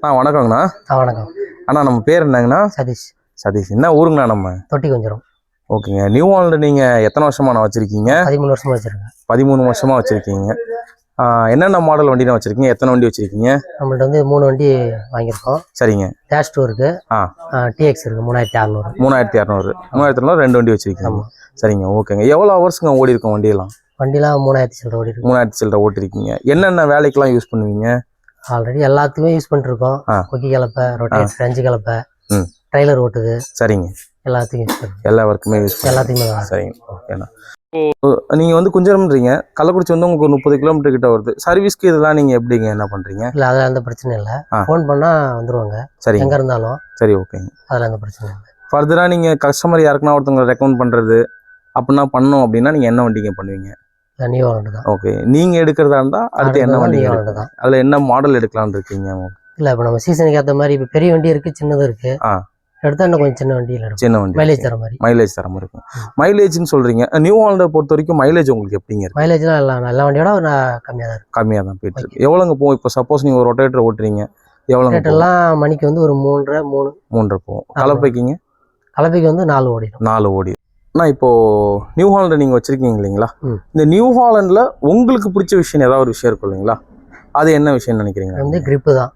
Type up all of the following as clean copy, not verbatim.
வணக்கங்கண்ணா. வணக்கம் அண்ணா. நம்ம பேர் என்னங்கண்ணா? சதீஷ். சதீஷ். என்ன ஊருங்கண்ணா? நம்ம தொட்டி கொஞ்சம். ஓகேங்க. நியூ ஹாலண்ட் நீங்கள் எத்தனை வருஷமா வச்சுருக்கீங்க? 13 வருஷமா வச்சுருக்கேன். 13 வருஷமா வச்சுருக்கீங்க. என்னென்ன மாடல் வண்டினா வச்சுருக்கீங்க? எத்தனை வண்டி வச்சுருக்கீங்க? நம்மள்ட்ட வந்து 3 வண்டி வாங்கியிருக்கோம். சரிங்க. டேஷ் 2 இருக்குது. டிஎக்ஸ் இருக்குது 3600. 3600 2 வண்டி வச்சுருக்கீங்க. சரிங்க. ஓகேங்க. எவ்வளோ ஹவர்ஸுங்க ஓடி இருக்கும் வண்டியெல்லாம்? வண்டிலாம் 3000 சில்லரை ஓடி இருக்கு. 3000 சில்லரை ஓட்டிருக்கீங்க. என்னென்ன வேலைக்கெல்லாம் யூஸ் பண்ணுவீங்க? ஆல்ரெடி எல்லாத்துக்குமே யூஸ் பண்ணிருக்கோம். கொக்கி கலப்பை, ரொட்டேட்டர், அஞ்சு கலப்பை, ட்ரைலர் ஓட்டுது. சரிங்க. எல்லாத்துக்கும் யூஸ் பண்ணுறோம். எல்லா ஒர்க்குமே யூஸ் பண்ணுறோம். எல்லாத்துக்குமே. சரிங்க. ஓகேண்ணா. நீங்கள் வந்து குஞ்சரம்ன்றீங்க, கள்ளக்குறிச்சி வந்து உங்களுக்கு 30 கிலோமீட்டர் கிட்ட வருது. சர்வீஸ்க்கு இதெல்லாம் நீங்கள் எப்படிங்க என்ன பண்ணுறீங்க? இல்லை, அதில் எந்த பிரச்சனையும் இல்லை. ஃபோன் பண்ணால் வந்துடுவாங்க. சரி, எங்கே இருந்தாலும். சரி, ஓகேங்க. அதில் எந்த பிரச்சனையும் இல்லை. ஃபர்தராக நீங்கள் கஸ்டமர் யாருக்குன்னா ஒருத்தவங்க ரெக்கமெண்ட் பண்ணுறது அப்படின்னா பண்ணோம் அப்படின்னா நீங்கள் என்ன வண்டிங்க பண்ணுவீங்க? நியூ ஹாலண்ட் தான். ஓகே. நீங்கள் எடுக்கிறதா இருந்தால் அடுத்து என்ன வண்டி தான்? அதில் என்ன மாடல் எடுக்கலான்னு இருக்கீங்க? இல்லை, இப்போ நம்ம சீசனுக்கு ஏற்ற மாதிரி இப்போ பெரிய வண்டி இருக்குது, சின்னதும் இருக்குது. எடுத்தா இன்னும் கொஞ்சம் சின்ன வண்டி இல்லை, சின்ன வண்டி மைலேஜ் தர மாதிரி. மைலேஜ் தர மாதிரி இருக்கும். மைலேஜ்னு சொல்கிறீங்க. நியூ ஹாலண்டை பொறுத்த வரைக்கும் மைலேஜ் உங்களுக்கு எப்படிங்க இருக்கு? மைலேஜ்லாம் எல்லா வண்டியோட கம்மியாக தான் இருக்குது. கம்மியாக தான் போயிட்டு இருக்கு. எவ்வளோங்க போகும்? இப்போ சப்போஸ் நீங்கள் ஒரு ரொட்டேட்டர் ஓட்டுறீங்க, எவ்வளோ? ரொட்டேட்டர்லாம் மணிக்கு வந்து ஒரு 3.5 போகும். கலப்பைக்குங்க? கலப்பைக்கு வந்து 4 ஓடிடும். 4 ஓடி. ஆனால் இப்போது நியூ ஹாலண்ட் நீங்கள் வச்சுருக்கீங்க இல்லைங்களா? இந்த நியூ ஹாலண்டில் உங்களுக்கு பிடிச்ச விஷயம் ஏதாவது ஒரு விஷயம் இருக்கும் இல்லைங்களா? அது என்ன விஷயம்னு நினைக்கிறீங்க? வந்து கிரிப்பு தான்.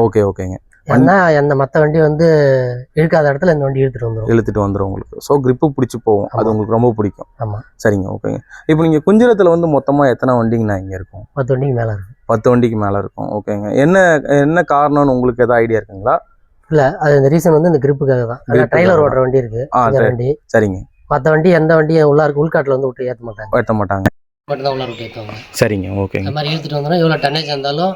ஓகேங்க. ஏன்னா அந்த மற்ற வண்டி வந்து இழுக்காத இடத்துல இந்த வண்டி இழுத்துட்டு வந்துடும் உங்களுக்கு. ஸோ கிரிப்பு பிடிச்சி போகும். அது உங்களுக்கு ரொம்ப பிடிக்கும். ஆமாம். சரிங்க. ஓகேங்க. இப்போ நீங்கள் குஞ்சரத்தில் வந்து மொத்தமாக எத்தனை வண்டிங்கண்ணா இங்கே இருக்கும்? 10 வண்டிக்கு மேலே இருக்கும். 10 வண்டிக்கு மேலே இருக்கும். ஓகேங்க. என்ன காரணம்னு உங்களுக்கு எதாவது ஐடியா இருக்குங்களா? இல்லை, அது இந்த ரீசன் வந்து இந்த கிரிப்புக்காக தான். ட்ரைலர் ஓடுற வண்டி இருக்கு. வண்டி. சரிங்க. மற்ற வண்டி எந்த வண்டியும் உள்காட்டில் வந்து விட்டு ஏற்ற மாட்டாங்க. மட்டும் தான் உள்ள விட்டு ஏற்றுவாங்க. சரிங்க. ஓகேங்க. இந்த மாதிரி இழுத்துட்டு வந்தோம்னா எவ்வளோ டன்னேஜ் இருந்தாலும்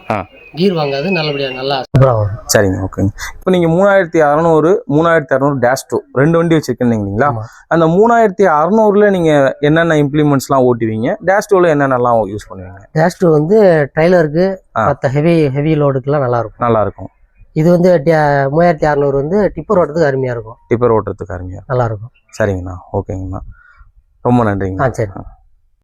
கீர் வாங்காது, நல்லபடியாக நல்லா சூப்பராக வரும். சரிங்க. ஓகேங்க. இப்போ நீங்கள் 3600 3600 -2 2 வண்டி வச்சுருக்கீங்க இல்லைங்களா? அந்த 3600ல் நீங்கள் என்னென்ன இம்ப்ளிமெண்ட்ஸ்லாம் ஓட்டுவீங்க? -2ல என்னென்னலாம் யூஸ் பண்ணுவீங்க? -2 வந்து ட்ரைலருக்கு மற்ற ஹெவி லோடுக்குலாம் நல்லாயிருக்கும். இது வந்து 3600 வந்து டிப்பர் ஓட்டுறதுக்கு அருமையாக இருக்கும். டிப்பர் ஓட்டுறதுக்கு அருமையாக நல்லாயிருக்கும். சரிங்கண்ணா. ஓகேங்கண்ணா. ரொம்ப நன்றிங்க. சரி.